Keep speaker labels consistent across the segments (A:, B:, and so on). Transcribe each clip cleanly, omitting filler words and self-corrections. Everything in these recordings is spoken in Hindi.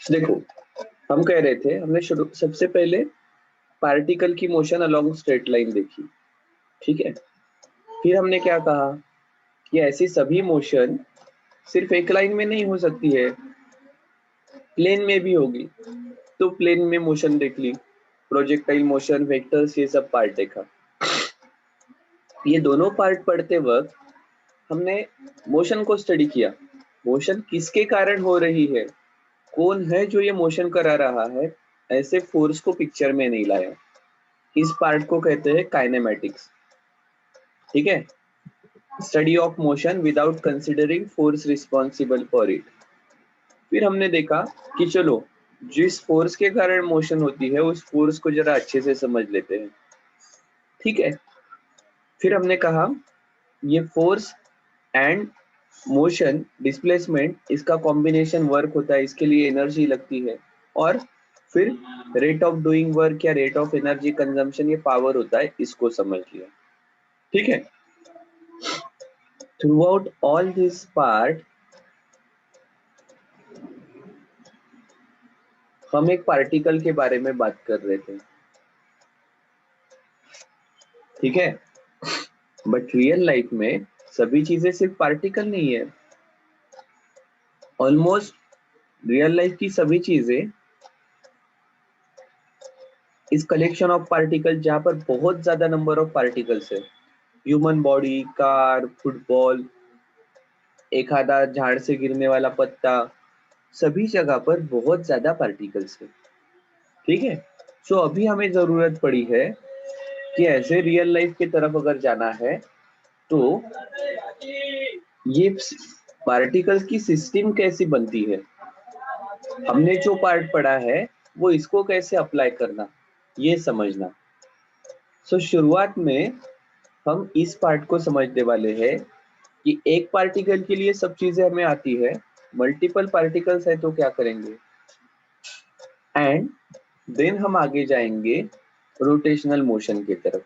A: देखो, हम कह रहे थे, हमने शुरू सबसे पहले पार्टिकल की मोशन अलोंग स्ट्रेट लाइन देखी, ठीक है। फिर हमने क्या कहा कि ऐसी सभी मोशन सिर्फ एक लाइन में नहीं हो सकती है, प्लेन में भी होगी। तो प्लेन में मोशन देख ली, प्रोजेक्टाइल मोशन, वेक्टर्स, ये सब पार्ट देखा। ये दोनों पार्ट पढ़ते वक्त हमने मोशन को स्टडी किया। मोशन किसके कारण हो रही है, कौन है जो ये मोशन करा रहा है, ऐसे फोर्स को पिक्चर में नहीं लाया। इस पार्ट को कहते हैं काइनेमैटिक्स, ठीक है। Study of motion without considering force responsible for it. फिर हमने देखा कि चलो, जिस फोर्स के कारण मोशन होती है उस फोर्स को जरा अच्छे से समझ लेते हैं, ठीक है। फिर हमने कहा ये फोर्स एंड मोशन डिस्प्लेसमेंट, इसका कॉम्बिनेशन वर्क होता है, इसके लिए एनर्जी लगती है। और फिर रेट ऑफ डूइंग वर्क या रेट ऑफ एनर्जी कंजम्पशन, ये पावर होता है, इसको समझ लिया, ठीक है। Through out all this part हम एक पार्टिकल के बारे में बात कर रहे थे, ठीक है। बट रियल लाइफ में सभी चीजें सिर्फ पार्टिकल नहीं है। ऑलमोस्ट रियल लाइफ की सभी चीजें इस कलेक्शन ऑफ पार्टिकल, जहां पर बहुत ज्यादा नंबर ऑफ पार्टिकल्स है। ह्यूमन बॉडी, कार, फुटबॉल, एक आधा झाड़ से गिरने वाला पत्ता, सभी जगह पर बहुत ज्यादा पार्टिकल्स है, ठीक है। सो अभी हमें जरूरत पड़ी है कि ऐसे रियल लाइफ की तरफ अगर जाना है तो ये पार्टिकल्स की सिस्टम कैसी बनती है, हमने जो पार्ट पढ़ा है वो इसको कैसे अप्लाई करना, ये समझना। सो शुरुआत में हम इस पार्ट को समझने वाले हैं कि एक पार्टिकल के लिए सब चीजें हमें आती है, मल्टीपल पार्टिकल्स है तो क्या करेंगे, एंड देन हम आगे जाएंगे रोटेशनल मोशन की तरफ,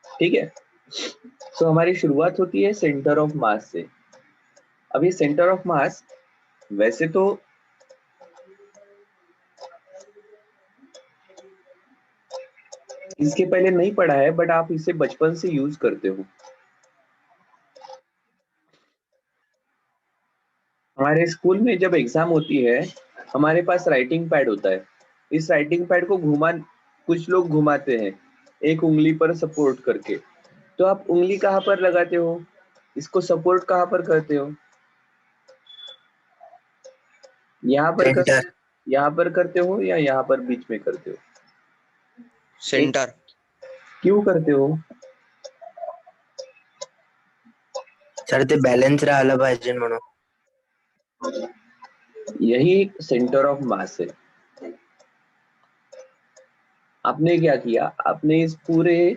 A: ठीक है। सो हमारी शुरुआत होती है सेंटर ऑफ मास से। अब ये सेंटर ऑफ मास वैसे तो इसके पहले नहीं पढ़ा है, बट आप इसे बचपन से यूज करते हो। हमारे स्कूल में जब एग्जाम होती है, हमारे पास राइटिंग पैड होता है। इस राइटिंग पैड को कुछ लोग घुमाते हैं एक उंगली पर सपोर्ट करके। तो आप उंगली कहाँ पर लगाते हो, इसको सपोर्ट कहाँ पर करते हो,
B: सेंटर।
A: यहाँ पर करते हो या यहाँ पर बीच में करते हो? एक,
B: सेंटर।
A: क्यों करते हो?
B: सर ते बॅलन्स राहिलं पाहिजे म्हणून.
A: यही सेंटर ऑफ मास है। आपने क्या किया, आपने इस पूरे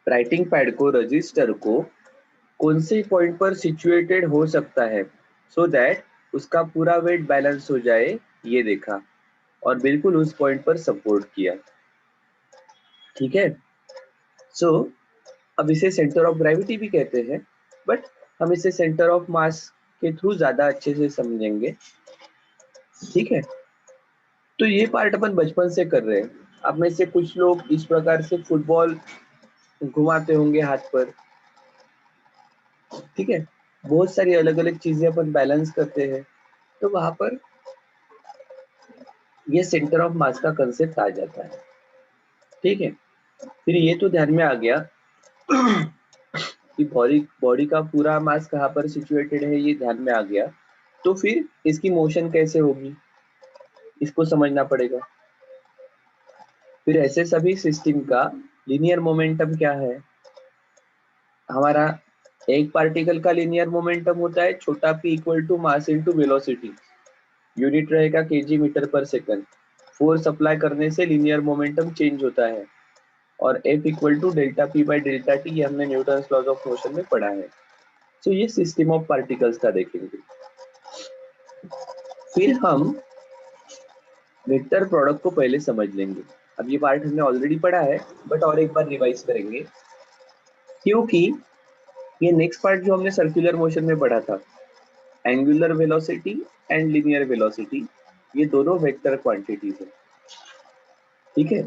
A: राइटिंग पैड को, रजिस्टर को कौन से पॉइंट पर सिचुएटेड हो सकता है सो दैट उसका पूरा वेट बैलेंस हो जाए, ये देखा, और बिल्कुल उस पॉइंट पर सपोर्ट किया, ठीक है। सो अब इसे सेंटर ऑफ ग्रेविटी भी कहते हैं, बट हम इसे सेंटर ऑफ मास के थ्रू ज्यादा अच्छे से समझेंगे, ठीक है। तो ये पार्ट अपन बचपन से कर रहे हैं। अब में से कुछ लोग इस प्रकार से फुटबॉल घुमाते होंगे हाथ पर, ठीक है। बहुत सारी अलग अलग चीजें अपन बैलेंस करते हैं, तो वहां पर ये सेंटर ऑफ मास का कंसेप्ट आ जाता है, ठीक है। फिर ये तो ध्यान में आ गया कि बॉडी बॉडी का पूरा मास कहाँ पर सिचुएटेड है, ये ध्यान में आ गया। तो फिर इसकी मोशन कैसे होगी, इसको समझना पड़ेगा। फिर ऐसे सभी सिस्टम का लीनियर मोमेंटम क्या है, हमारा एक पार्टिकल का लीनियर मोमेंटम होता है छोटा p equal to mass into velocity, unit रहेगा KG metre per second. Force apply करने से लीनियर मोमेंटम चेंज होता है, और F equal to delta P by delta T, ये हमने न्यूटन्स लॉज ऑफ मोशन में पढ़ा है। तो ये सिस्टम ऑफ पार्टिकल्स का देखेंगे। फिर हम वेक्टर प्रोडक्ट को पहले समझ लेंगे। अब ये पार्ट हमने ऑलरेडी पढ़ा है, बट और एक बार रिवाइज करेंगे, क्योंकि ये नेक्स्ट पार्ट जो हमने सर्कुलर मोशन में पढ़ा था, angular velocity and linear velocity, ये दोनों वेक्टर क्वांटिटीज है। ठीक है,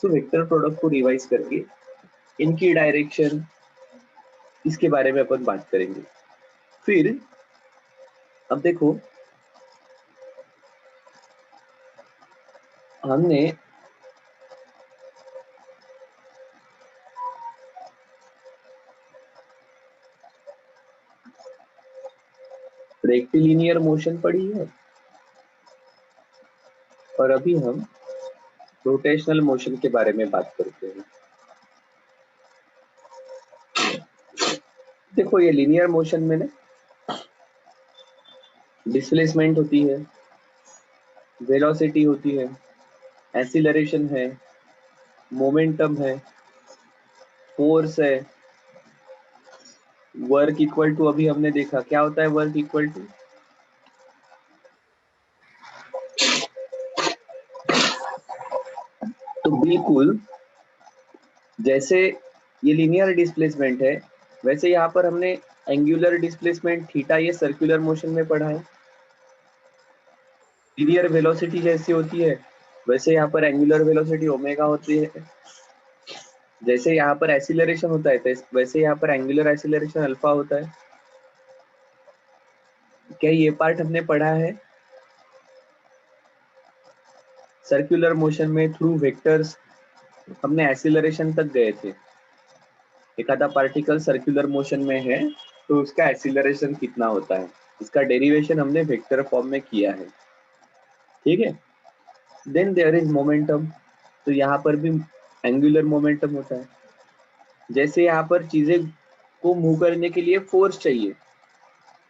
A: सो वेक्टर प्रोडक्ट को रिवाइज करके इनकी डायरेक्शन, इसके बारे में अपन बात करेंगे। फिर अब देखो, हमने रेक्टिलिनियर मोशन पढ़ी है और अभी हम रोटेशनल मोशन के बारे में बात करते हैं। देखो, ये लीनियर मोशन में ना डिस्प्लेसमेंट होती है, वेलोसिटी होती है, एक्सीलरेशन है, मोमेंटम है, फोर्स है, वर्क इक्वल टू, अभी हमने देखा क्या होता है वर्क इक्वल टू, तो बिल्कुल जैसे ये लीनियर डिस्प्लेसमेंट है, वैसे यहाँ पर हमने एंगुलर डिस्प्लेसमेंट थीटा ये सर्कुलर मोशन में पढ़ा है। लीनियर वेलोसिटी जैसी होती है, वैसे यहाँ पर एंगुलर वेलोसिटी ओमेगा होती है। जैसे यहाँ पर एक्सीलरेशन होता है, वैसे यहाँ पर एंगुलर एक्सीलरेशन अल्फा होता है। क्या ये पार्ट हमने पढ़ा है? सर्कुलर मोशन में थ्रू वेक्टर्स हमने एक्सीलरेशन तक गए थे। एक आधा पार्टिकल सर्कुलर मोशन में है तो उसका एक्सीलरेशन कितना होता है, इसका डेरिवेशन हमने वेक्टर फॉर्म में किया है। ठीक है, देन देयर इज मोमेंटम, तो यहाँ पर भी एंगुलर मोमेंटम होता है। जैसे यहाँ पर चीजें को मूव करने के लिए फोर्स चाहिए,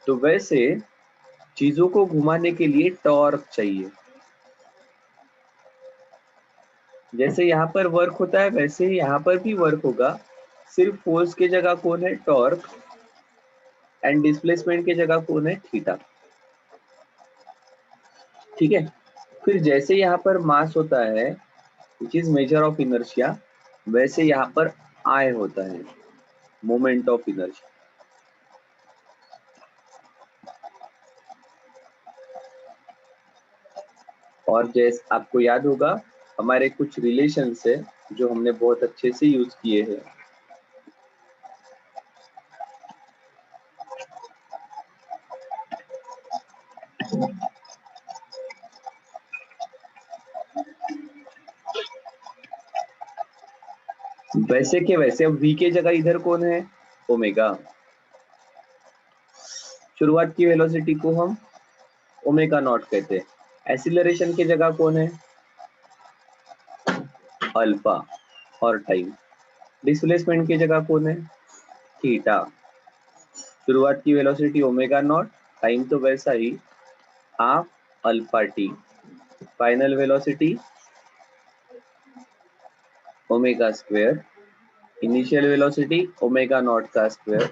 A: तो वैसे चीजों को घुमाने के लिए टॉर्क चाहिए। जैसे यहाँ पर वर्क होता है, वैसे ही यहाँ पर भी वर्क होगा, सिर्फ फोर्स की जगह कौन है? टॉर्क, एंड डिस्प्लेसमेंट की जगह कौन है? थीटा। ठीक है, फिर जैसे यहाँ पर मास होता है which is measure of inertia, वैसे यहाँ पर आई होता है, मोमेंट ऑफ इनर्शिया। और जैसे आपको याद होगा, हमारे कुछ रिलेशंस है जो हमने बहुत अच्छे से यूज किए हैं। वैसे के वैसे, अब v के जगह इधर कौन है? ओमेगा। शुरुआत की वेलोसिटी को हम ओमेगा नॉट कहते हैं। एक्सीलरेशन की जगह कौन है? अल्फा। और टाइम, डिस्प्लेसमेंट की जगह कौन है? थीटा। शुरुआत की वेलोसिटी ओमेगा नॉट, टाइम तो वैसा ही half alpha T, final velocity omega square, initial velocity omega naught का square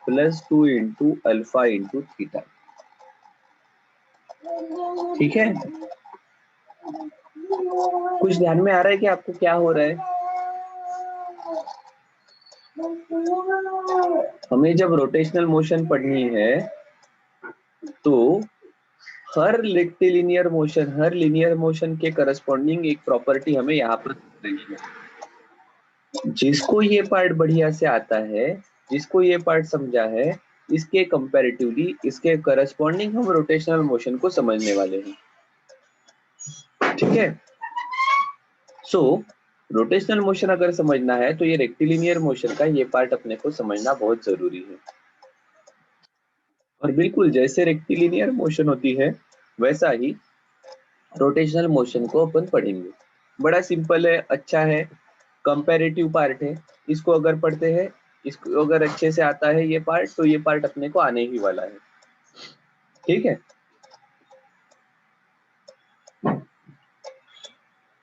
A: plus 2 into alpha into theta. ठीक है, कुछ ध्यान में आ रहा है कि आपको क्या हो रहा है? हमें जब रोटेशनल मोशन पढ़नी है तो हर रेक्टिलिनियर मोशन, हर लिनियर मोशन के करस्पॉन्डिंग एक प्रॉपर्टी हमें यहाँ पर देखनी है। जिसको ये पार्ट बढ़िया से आता है, जिसको ये पार्ट समझा है, इसके कंपैरेटिवली इसके करस्पॉन्डिंग हम रोटेशनल मोशन को समझने वाले हैं। ठीक है, सो रोटेशनल मोशन अगर समझना है तो ये रेक्टिलिनियर मोशन का ये पार्ट अपने को समझना बहुत जरूरी है। और बिल्कुल जैसे रेक्टिलिनियर मोशन होती है, वैसा ही रोटेशनल मोशन को अपन पढ़ेंगे। बड़ा सिंपल है, अच्छा है, कंपैरेटिव पार्ट है। इसको अगर पढ़ते हैं, इसको अगर अच्छे से आता है ये पार्ट, तो ये पार्ट अपने को आने ही वाला है। ठीक है,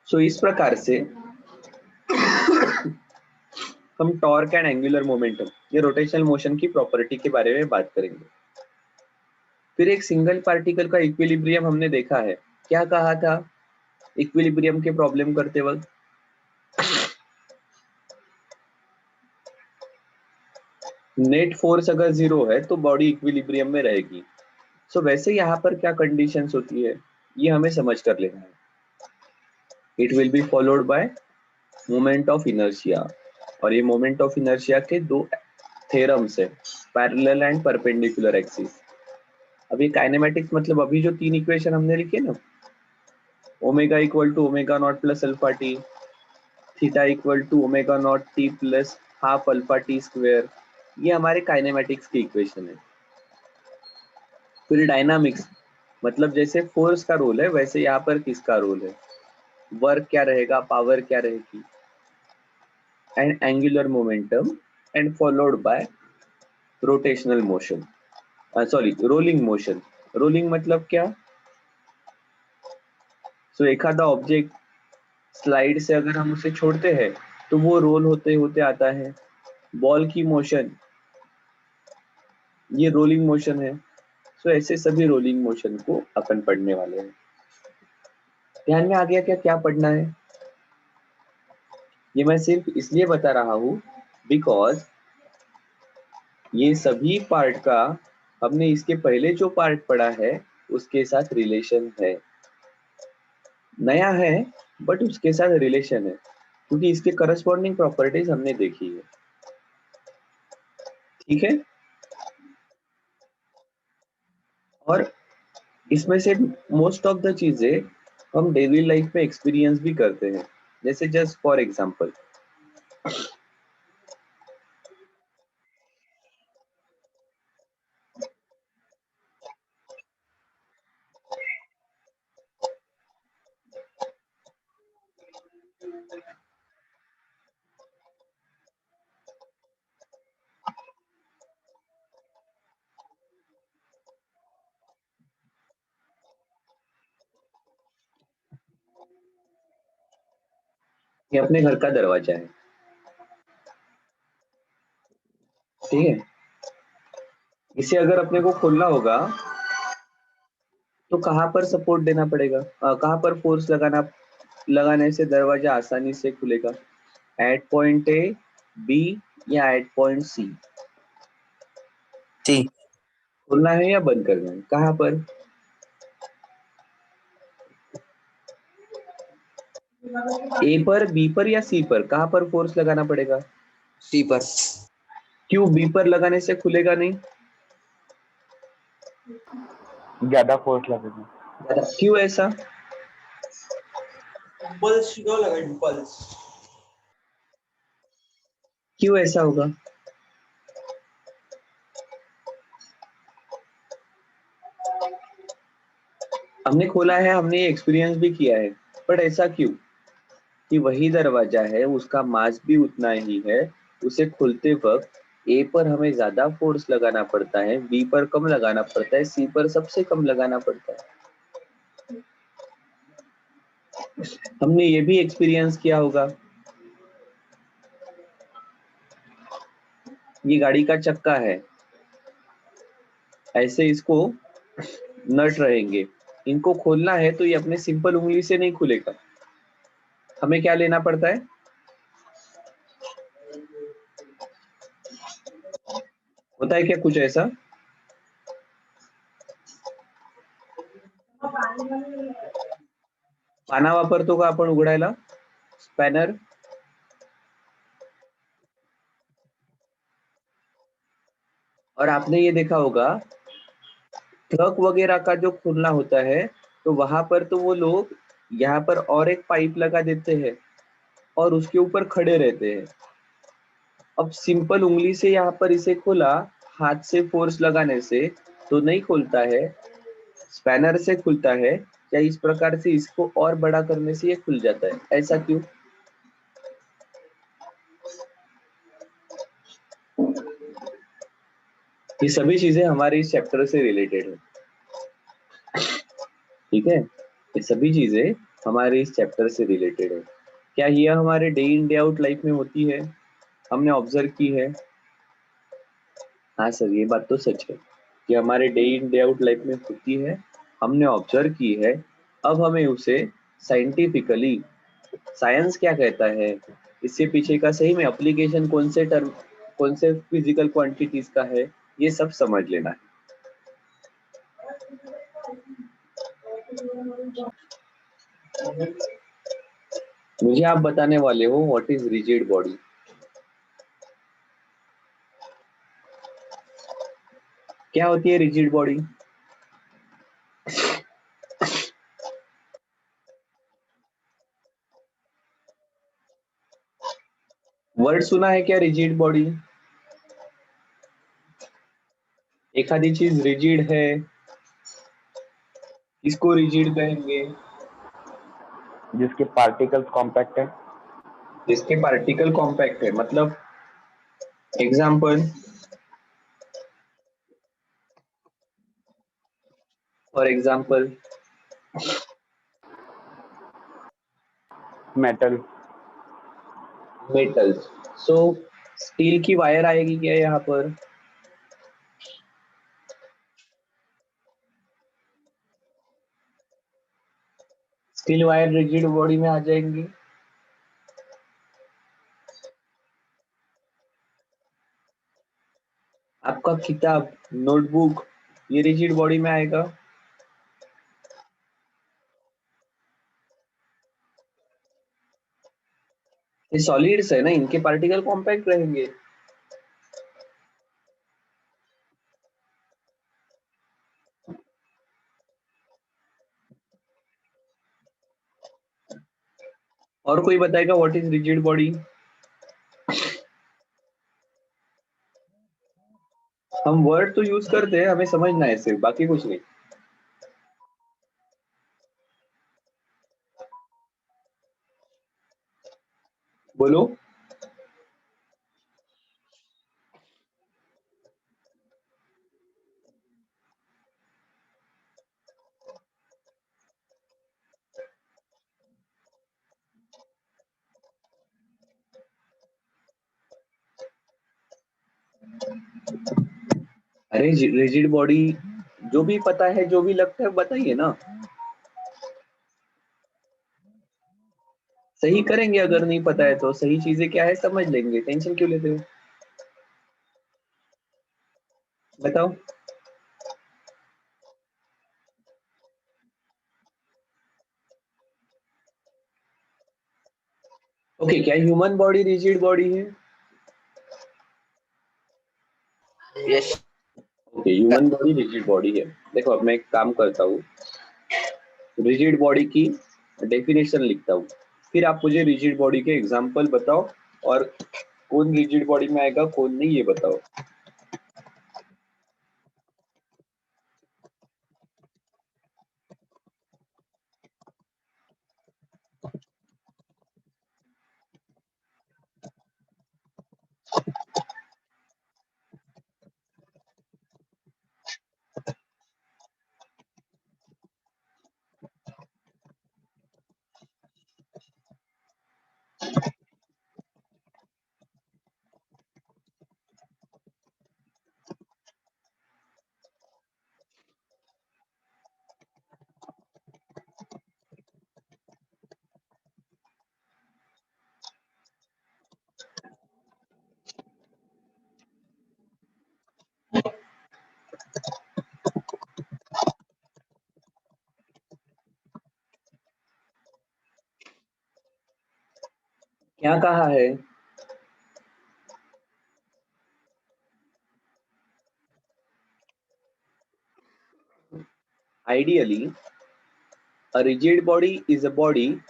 A: सो इस प्रकार से हम टॉर्क एंड एंगुलर मोमेंटम, ये रोटेशनल मोशन की प्रॉपर्टी के बारे में बात करेंगे। फिर एक सिंगल पार्टिकल का इक्विलिब्रियम हमने देखा है। क्या कहा था इक्विलिब्रियम के प्रॉब्लम करते वक्त? नेट फोर्स अगर जीरो है तो बॉडी इक्विलिब्रियम में रहेगी। सो वैसे यहाँ पर क्या कंडीशंस होती है ये हमें समझ कर लेना है. It will be followed by moment of inertia, और ये मोमेंट ऑफ इनर्शिया के दो थ्योरम्स है, पैरेलल एंड परपेंडिकुलर एक्सिस. अब ये काइनेमेटिक्स मतलब अभी जो तीन इक्वेशन हमने लिखे ना, omega equal to omega naught plus alpha T, theta equal to omega naught T plus half alpha T square, ये हमारे काइनेमेटिक्स की इक्वेशन है. फिर डायनामिक्स मतलब जैसे फोर्स का रोल है वैसे यहाँ पर किसका रोल है, वर्क क्या रहेगा, पावर क्या रहेगी, and angular momentum, and followed by rotational motion, sorry rolling motion. Rolling मतलब क्या, सो एखादा ऑब्जेक्ट स्लाइड से अगर हम उसे छोड़ते हैं तो वो रोल होते होते आता है. बॉल की मोशन ये रोलिंग मोशन है. सो ऐसे सभी रोलिंग मोशन को अपन पढ़ने वाले हैं. ध्यान में आ गया क्या क्या पढ़ना है. ये मैं सिर्फ इसलिए बता रहा हूँ बिकॉज ये सभी पार्ट का हमने इसके पहले जो पार्ट पढ़ा है उसके साथ रिलेशन है. नया है बट उसके साथ रिलेशन है क्योंकि इसके करस्पॉन्डिंग प्रॉपर्टीज हमने देखी है. ठीक है. और इसमें से मोस्ट ऑफ द चीजें हम डेली लाइफ में एक्सपीरियंस भी करते हैं. जैसे जस्ट फॉर एग्जांपल, ये अपने घर का दरवाजा है. ठीक है. इसे अगर अपने को खोलना होगा तो कहाँ पर सपोर्ट देना पड़ेगा, कहाँ पर फोर्स लगाने से दरवाजा आसानी से खुलेगा, एट पॉइंट ए, बी, या एट पॉइंट सी.
B: सी.
A: खोलना है या बंद करना है, कहाँ पर, ए पर, बी पर, या सी पर, कहाँ पर फोर्स लगाना पड़ेगा.
B: सी पर.
A: क्यों बी पर लगाने से खुलेगा नहीं,
B: ज्यादा फोर्स लगेगा.
A: क्यों ऐसा,
B: इम्पल्स क्यों लगा, इम्पल्स.
A: क्यों ऐसा होगा. हमने खोला है, हमने ये एक्सपीरियंस भी किया है, बट ऐसा क्यों कि वही दरवाजा है, उसका मास भी उतना ही है, उसे खोलते वक्त ए पर हमें ज्यादा फोर्स लगाना पड़ता है, बी पर कम लगाना पड़ता है, सी पर सबसे कम लगाना पड़ता है. हमने ये भी एक्सपीरियंस किया होगा, ये गाड़ी का चक्का है, ऐसे इसको नट रहेंगे, इनको खोलना है तो ये अपने सिंपल उंगली से नहीं खुलेगा, हमें क्या लेना पड़ता है, होता है क्या कुछ ऐसा. पाना वापरतो का आपण उघडायला स्पॅनर. और आपने ये देखा होगा ट्रक वगैरह का जो खोलना होता है तो वहां पर तो वो लोग यहाँ पर और एक पाइप लगा देते हैं और उसके ऊपर खड़े रहते हैं. अब सिंपल उंगली से यहाँ पर इसे खोला, हाथ से फोर्स लगाने से तो नहीं खुलता है, स्पैनर से खुलता है, या इस प्रकार से इसको और बड़ा करने से ये खुल जाता है, ऐसा क्यों. ये सभी चीजें हमारे इस चैप्टर से रिलेटेड है. ठीक है. ये सभी चीजें हमारे इस चैप्टर से रिलेटेड है. क्या ये हमारे day in day out life में होती है, हमने ऑब्जर्व की है. हाँ सर, ये बात तो सच है कि हमारे day in day out life में होती है, हमने ऑब्जर्व की है. अब हमें उसे साइंटिफिकली, साइंस क्या कहता है, इससे पीछे का सही में एप्लीकेशन कौन से टर्म, कौन से फिजिकल क्वांटिटीज का है, ये सब समझ लेना है. मुझे आप बताने वाले हो व्हाट इज रिजिड बॉडी। क्या होती है रिजिड बॉडी? वर्ड सुना है क्या रिजिड बॉडी? एखादी चीज रिजिड है, इसको रिजिड कहेंगे।
B: जिसके पार्टिकल्स कॉम्पैक्ट है।
A: जिसके पार्टिकल कॉम्पैक्ट है, मतलब example, for example
B: metal.
A: Metals. So steel की वायर आएगी क्या यहाँ पर? स्टील वायर रिजिड बॉडी में आ जाएंगी। आपका किताब, नोटबुक, ये रिजिड बॉडी में आएगा। ये सॉलिड्स है ना, इनके पार्टिकल कॉम्पैक्ट रहेंगे। और कोई बताएगा व्हाट इज रिजिड बॉडी? हम वर्ड तो यूज करते हैं, हमें समझना है सिर्फ, बाकी कुछ नहीं। बोलो। अरे रिजिड बॉडी, जो भी पता है, जो भी लगता है बताइए ना। सही करेंगे, अगर नहीं पता है तो सही चीजें क्या है समझ लेंगे, टेंशन क्यों लेते हो? बताओ। ओके, क्या ह्यूमन बॉडी रिजिड बॉडी है?
B: Yes.
A: Okay, human body rigid body है। देखो अब मैं एक काम करता हूँ, रिजिड बॉडी की डेफिनेशन लिखता हूँ, फिर आप मुझे रिजिड बॉडी के एग्जाम्पल बताओ, और कौन रिजिड बॉडी में आएगा कौन नहीं ये बताओ। क्या कहा है? Ideally, a rigid body is a body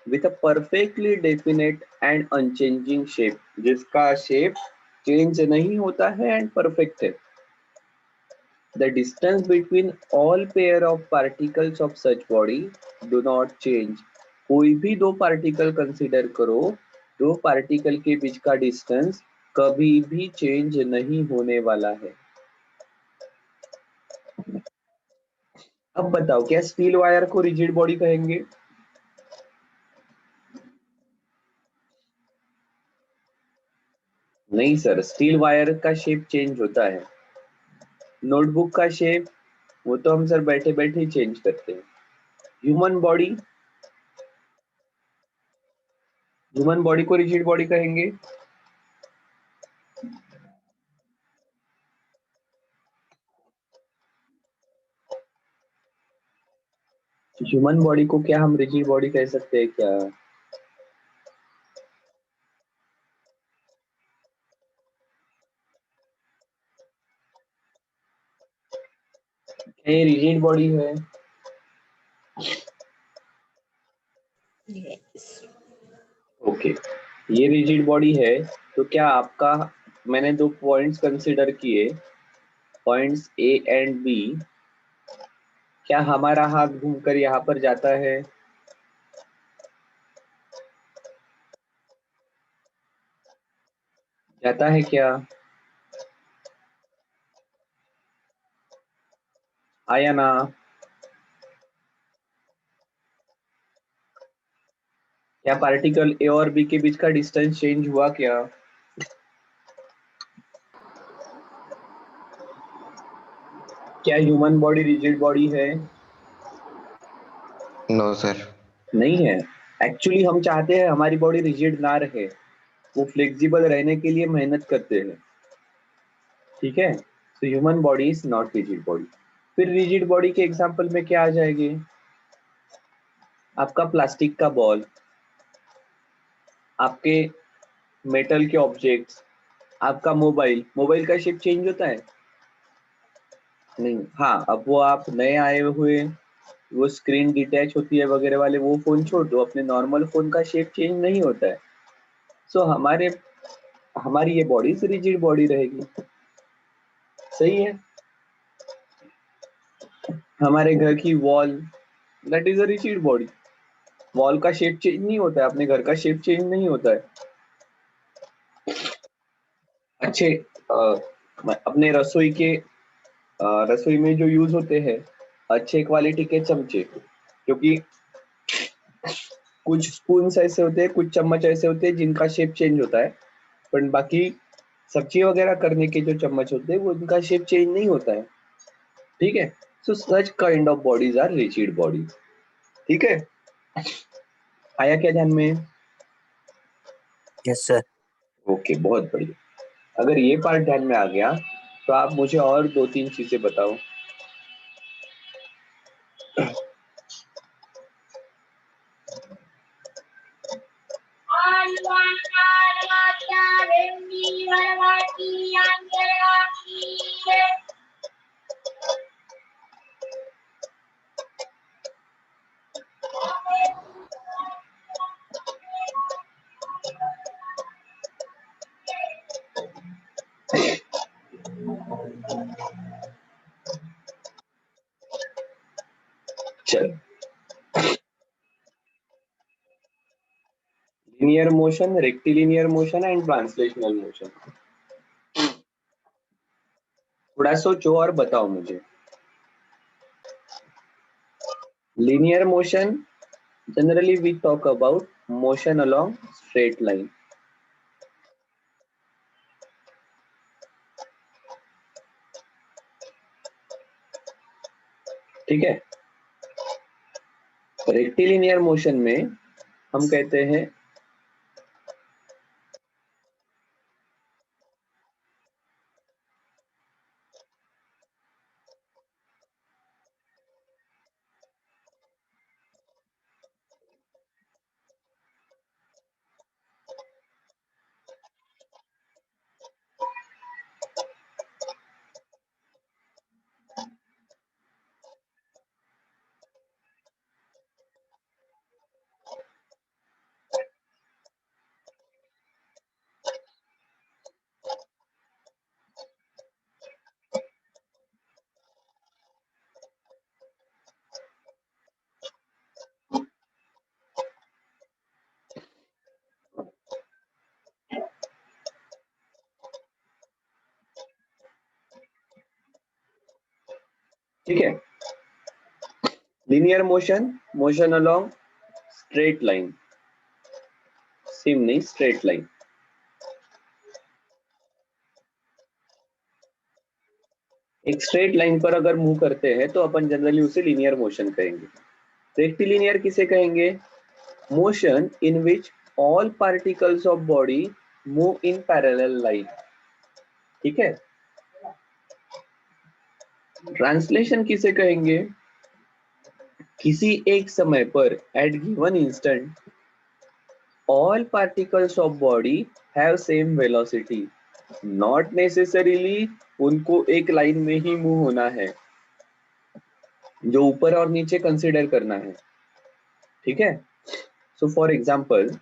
A: with a perfectly definite and unchanging shape, जिसका shape change नहीं होता है and perfect है। The distance between all pair of particles of such body do not change। कोई भी दो पार्टिकल कंसिडर करो, दो पार्टिकल के बीच का डिस्टेंस कभी भी चेंज नहीं होने वाला है। अब बताओ, क्या स्टील वायर को रिजिड बॉडी कहेंगे? नहीं सर, स्टील वायर का शेप चेंज होता है। नोटबुक का शेप, वो तो हम सर बैठे बैठे ही चेंज करते हैं। ह्यूमन बॉडी, ह्यूमन बॉडी को रिजिड बॉडी कहेंगे। ह्यूमन बॉडी को क्या हम रिजिड बॉडी कह सकते हैं क्या? ये रिजिड बॉडी है?
C: Yes.
A: ओके, ये रिजिड बॉडी है। तो क्या आपका, मैंने दो पॉइंट्स कंसीडर किए, पॉइंट्स ए एंड बी, क्या हमारा हाथ घूमकर यहाँ पर जाता है? जाता है क्या? आया ना? क्या पार्टिकल ए और बी के बीच का डिस्टेंस चेंज हुआ क्या? क्या ह्यूमन बॉडी रिजिड बॉडी है?
B: No sir.
A: नहीं है। एक्चुअली हम चाहते हैं हमारी बॉडी रिजिड ना रहे, वो फ्लेक्सिबल रहने के लिए मेहनत करते हैं। ठीक है, तो human body is not rigid body. फिर रिजिड बॉडी के एग्जांपल में क्या आ जाएंगे? आपका प्लास्टिक का बॉल, आपके मेटल के ऑब्जेक्ट्स, आपका मोबाइल, मोबाइल का शेप चेंज होता है? नहीं। हाँ, अब वो आप नए आए हुए, वो स्क्रीन डिटैच होती है वगैरह वाले, वो फोन छोड़ दो, अपने नॉर्मल फोन का शेप चेंज नहीं होता है। सो हमारी ये बॉडी रिजिड बॉडी रहेगी। सही है। हमारे घर की wall, that is a rigid body. Wall का शेप चेंज नहीं होता है, अपने घर का शेप चेंज नहीं होता है। अच्छे अपने रसोई में जो यूज होते हैं, अच्छे क्वालिटी के चमचे, क्योंकि कुछ स्पून ऐसे होते हैं, कुछ चम्मच ऐसे होते हैं जिनका शेप चेंज होता है, पर बाकी सब्जी वगैरह करने के जो चम्मच होते हैं वो उनका शेप चेंज नहीं होता है। ठीक है, so such kind of bodies are rigid body. ठीक है, आया क्या ध्यान में?
B: Yes sir.
A: ओके, बहुत बढ़िया। अगर ये पार्ट ध्यान में आ गया तो आप मुझे और दो तीन चीजें बताओ। चल, linear motion, rectilinear motion and translational motion, थोड़ा सोचो और बताओ मुझे। linear motion, generally we talk about motion along straight line। ठीक है, रेक्टिलिनियर मोशन में हम कहते हैं ठीक है, linear motion, motion along straight line, same नहीं, स्ट्रेट लाइन। एक स्ट्रेट लाइन पर अगर मूव करते हैं तो अपन जनरली उसे लीनियर मोशन कहेंगे। रेक्टिलिनियर किसे कहेंगे? Motion in which all particles of body move in parallel line. ठीक है। ट्रांसलेशन किसे कहेंगे? किसी एक समय पर at given instant all particles of body have same velocity, not necessarily उनको एक लाइन में ही मूव होना है, जो ऊपर और नीचे कंसिडर करना है, ठीक है। सो फॉर एग्जाम्पल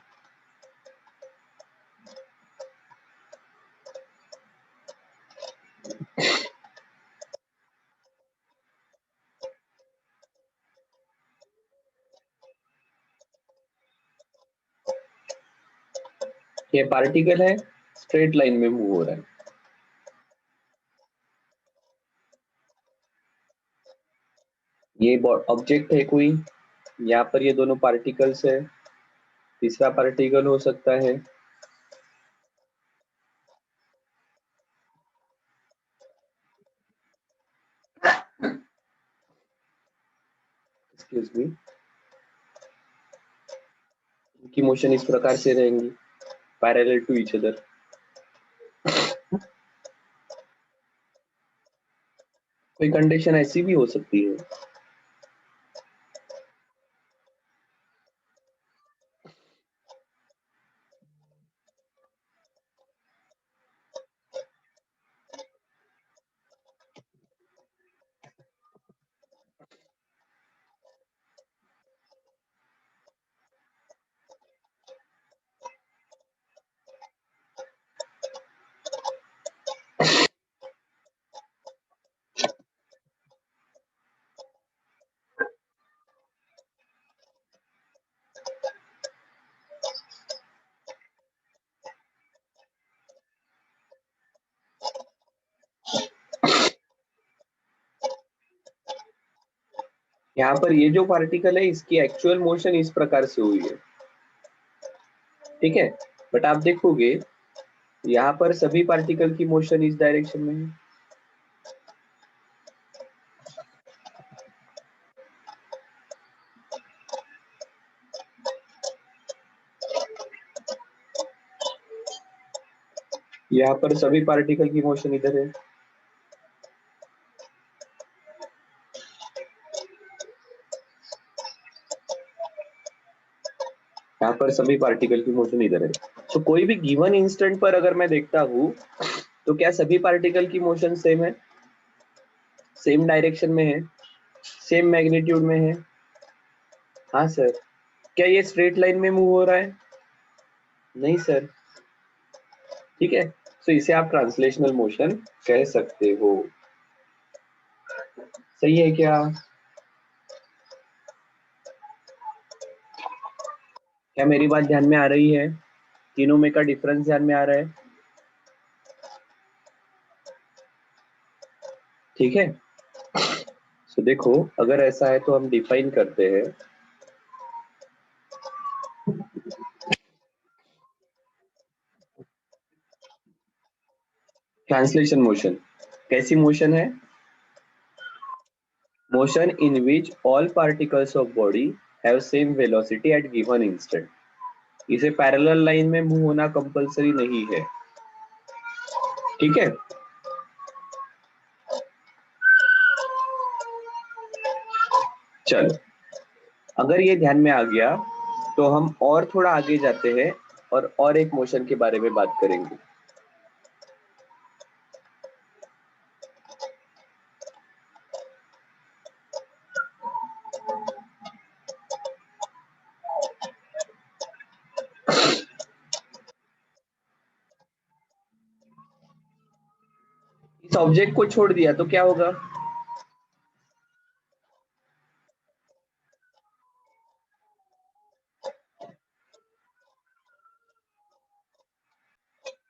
A: ये पार्टिकल है, स्ट्रेट लाइन में मूव हो रहा है, ये ऑब्जेक्ट है कोई, यहाँ पर ये दोनों पार्टिकल्स है, तीसरा पार्टिकल हो सकता है, एक्सक्यूज मी, की मोशन इस प्रकार से रहेंगी पैरेलल टू ईच अदर। कोई कंडीशन ऐसी भी हो सकती है, यहाँ पर ये जो पार्टिकल है इसकी एक्चुअल मोशन इस प्रकार से हुई है, ठीक है। बट आप देखोगे यहाँ पर सभी पार्टिकल की मोशन इस डायरेक्शन में है, यहाँ पर सभी पार्टिकल की मोशन इधर है, यहाँ पर सभी पार्टिकल की मोशन इधर है। तो कोई भी गिवन इंस्टेंट पर अगर मैं देखता हूँ तो क्या सभी पार्टिकल की मोशन सेम है, सेम डायरेक्शन में है, सेम मैग्नीट्यूड में है? हाँ सर। क्या ये स्ट्रेट लाइन में मूव हो रहा है? नहीं सर, ठीक है। तो इसे आप ट्रांसलेशनल मोशन कह सकते हो, सही है क्या? क्या मेरी बात ध्यान में आ रही है? तीनों में का डिफरेंस ध्यान में आ रहा है? ठीक है। तो देखो अगर ऐसा है तो हम डिफाइन करते हैं, ट्रांसलेशन मोशन कैसी मोशन है? Motion in which all particles of body have same velocity at given instant. इसे पैरेलल लाइन में मूव होना कंपलसरी नहीं है, ठीक है। चलो अगर ये ध्यान में आ गया तो हम और थोड़ा आगे जाते हैं और एक मोशन के बारे में बात करेंगे। इस ऑब्जेक्ट को छोड़ दिया तो क्या होगा?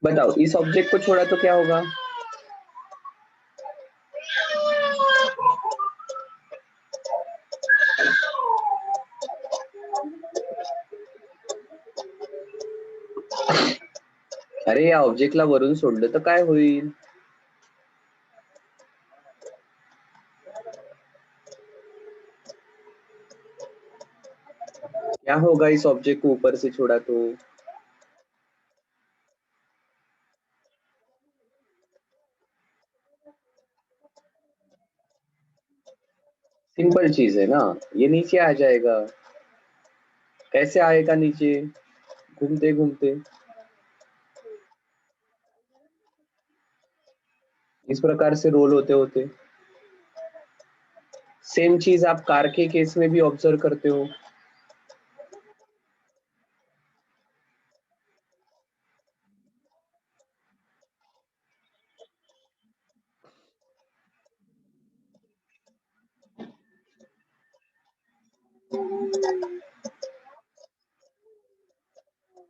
A: बताओ, इस ऑब्जेक्ट को छोड़ा तो क्या होगा? अरे या ऑब्जेक्टला वरून सोडलं तर काय होईल? क्या होगा इस ऑब्जेक्ट को ऊपर से छोड़ा तो? सिंपल चीज है ना, ये नीचे आ जाएगा। कैसे आएगा नीचे? घूमते घूमते। इस प्रकार से रोल होते होते। सेम चीज आप कार के केस में भी ऑब्जर्व करते हो।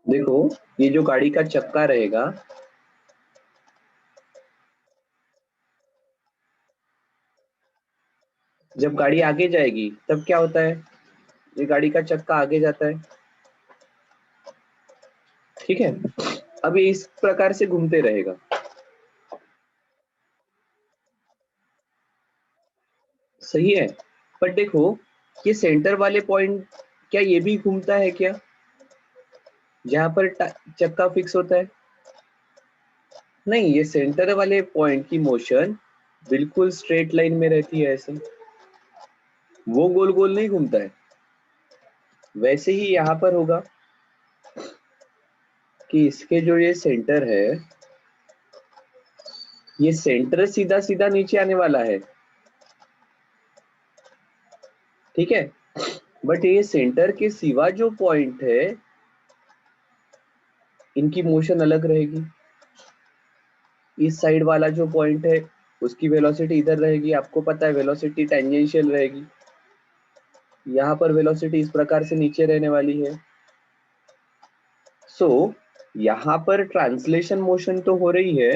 A: देखो, ये जो गाड़ी का चक्का रहेगा, जब गाड़ी आगे जाएगी तब क्या होता है? ये गाड़ी का चक्का आगे जाता है, ठीक है। अब ये इस प्रकार से घूमते रहेगा। सही है। पर देखो, ये सेंटर वाले पॉइंट, क्या ये भी घूमता है क्या? जहां पर चक्का फिक्स होता है? नहीं, ये सेंटर वाले पॉइंट की मोशन बिल्कुल स्ट्रेट लाइन में रहती है ऐसे, वो गोल गोल नहीं घूमता है। वैसे ही यहाँ पर होगा कि इसके जो ये सेंटर है, ये सेंटर सीधा सीधा नीचे आने वाला है, ठीक है। बट ये सेंटर के सिवा जो पॉइंट है, इनकी मोशन अलग रहेगी। इस साइड वाला जो पॉइंट है, उसकी वेलोसिटी इधर रहेगी, आपको पता है वेलोसिटी टेंजेंशियल रहेगी। यहाँ पर वेलोसिटी इस प्रकार से नीचे रहने वाली है। सो यहाँ पर ट्रांसलेशन मोशन तो हो रही है,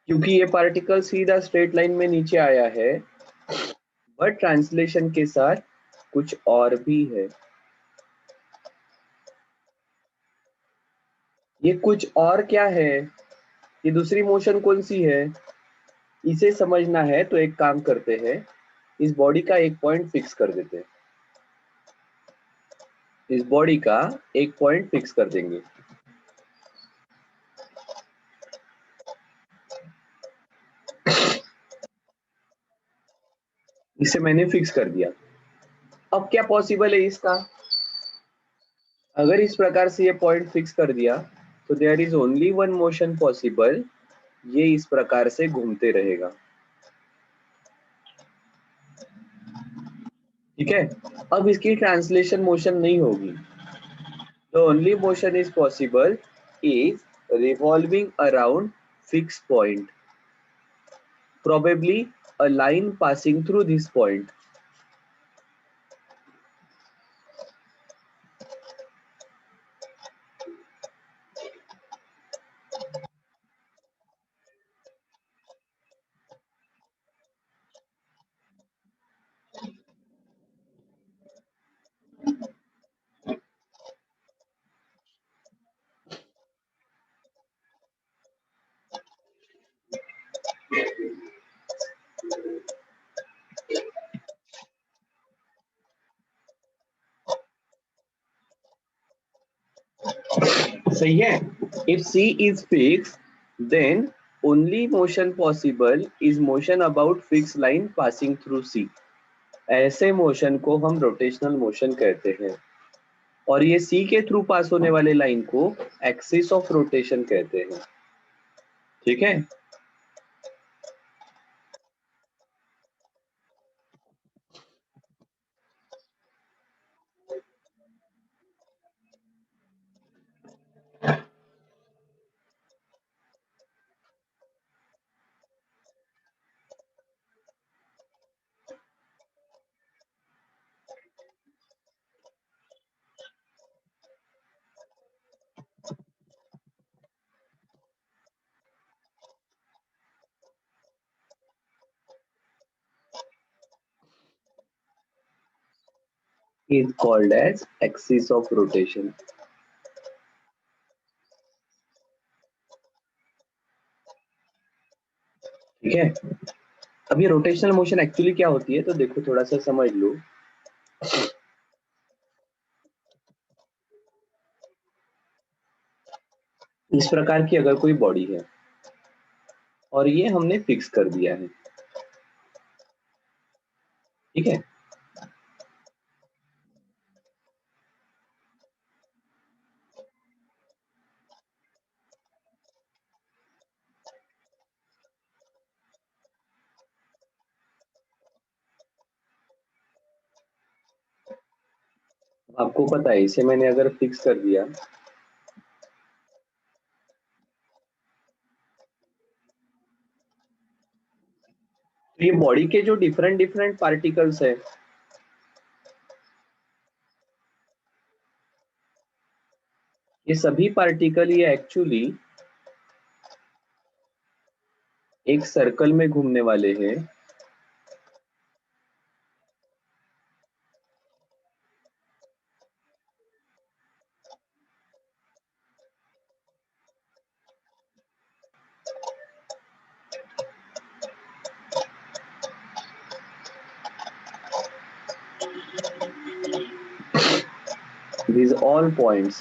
A: क्योंकि ये पार्टिकल सीधा स्ट्रेट लाइन में नीचे आया है। बट ट्रांसलेशन के साथ कुछ और भी है। ये कुछ और क्या है? ये दूसरी मोशन कौन सी है? इसे समझना है तो एक काम करते हैं, इस बॉडी का एक पॉइंट फिक्स कर देते हैं। इस बॉडी का एक पॉइंट फिक्स कर देंगे। इसे मैंने फिक्स कर दिया। अब क्या पॉसिबल है इसका? अगर इस प्रकार से ये पॉइंट फिक्स कर दिया, तो there is only one motion possible, ये इस प्रकार से घूमते रहेगा, ठीक है। अब इसकी ट्रांसलेशन मोशन नहीं होगी। The only motion is possible is revolving around fixed point, probably a line passing through this point. सही है। If C is fixed, then only motion possible is motion about fixed line passing through C. ऐसे मोशन को हम रोटेशनल मोशन कहते हैं, और ये C के थ्रू पास होने वाले लाइन को एक्सिस ऑफ रोटेशन कहते हैं, ठीक है। Is called as axis of rotation, ठीक है। अब ये रोटेशनल मोशन एक्चुअली क्या होती है, तो देखो थोड़ा सा समझ लो। इस प्रकार की अगर कोई बॉडी है और ये हमने फिक्स कर दिया है, ठीक है। आपको पता है इसे मैंने अगर फिक्स कर दिया, तो ये बॉडी के जो डिफरेंट डिफरेंट पार्टिकल्स है, ये सभी पार्टिकल ये एक्चुअली एक सर्कल में घूमने वाले हैं। These all points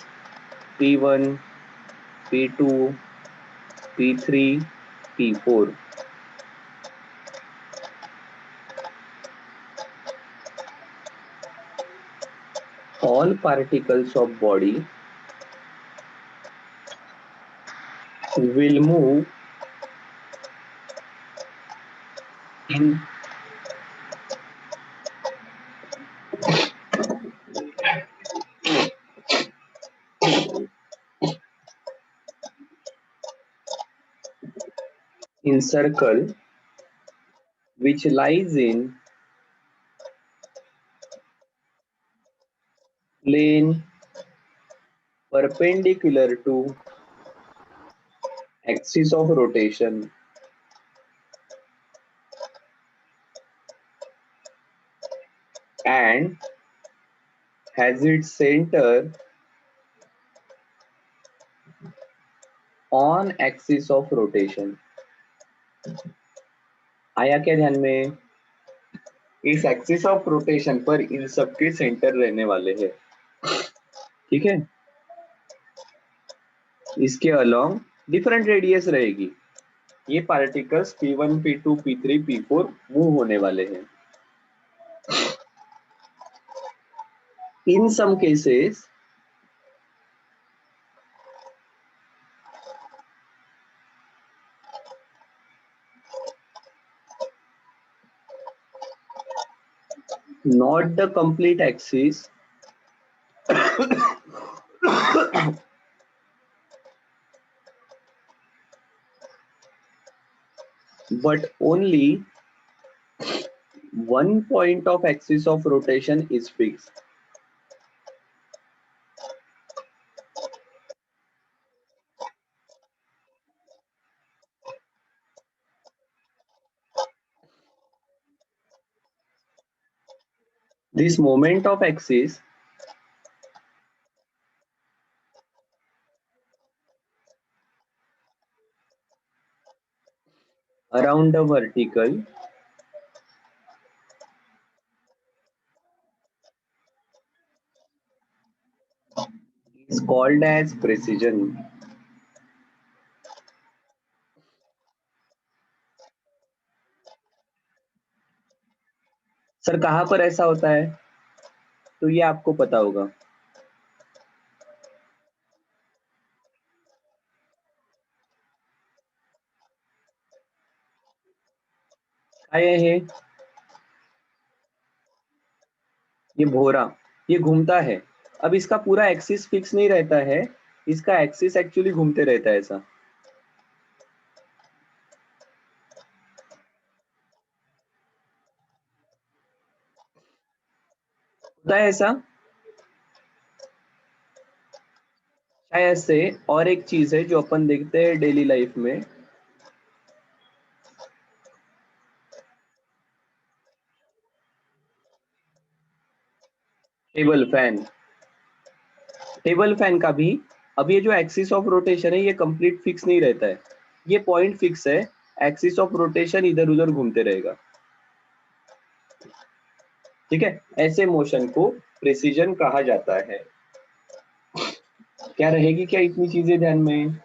A: P1, P2, P3, P4, all particles of body will move in circle which lies in plane perpendicular to axis of rotation and has its center on axis of rotation। आया क्या ध्यान में? इस एक्सिस ऑफ रोटेशन पर इन सबके सेंटर रहने वाले हैं। ठीक है, इसके अलोंग डिफरेंट रेडियस रहेगी। ये particles P1, P2, P3, P4 move होने वाले हैं। In some cases not the complete axis but only one point of axis of rotation is fixed। This moment of axis around the vertical is called as precision। Sir कहां पर ऐसा होता है? तो ये आपको पता होगा। आया है ये भोरा, ये घूमता है। अब इसका पूरा एक्सिस फिक्स नहीं रहता है, इसका एक्सिस एक्चुअली घूमते रहता है ऐसा। होता है ऐसा शायद से। और एक चीज है जो अपन देखते हैं डेली लाइफ में, टेबल फैन। टेबल फैन का भी अब ये जो एक्सिस ऑफ रोटेशन है ये कंप्लीट फिक्स नहीं रहता है, ये पॉइंट फिक्स है, एक्सिस ऑफ रोटेशन इधर उधर घूमते रहेगा। ठीक है, ऐसे मोशन को प्रिसीजन कहा जाता है। क्या रहेगी क्या इतनी चीजें ध्यान में?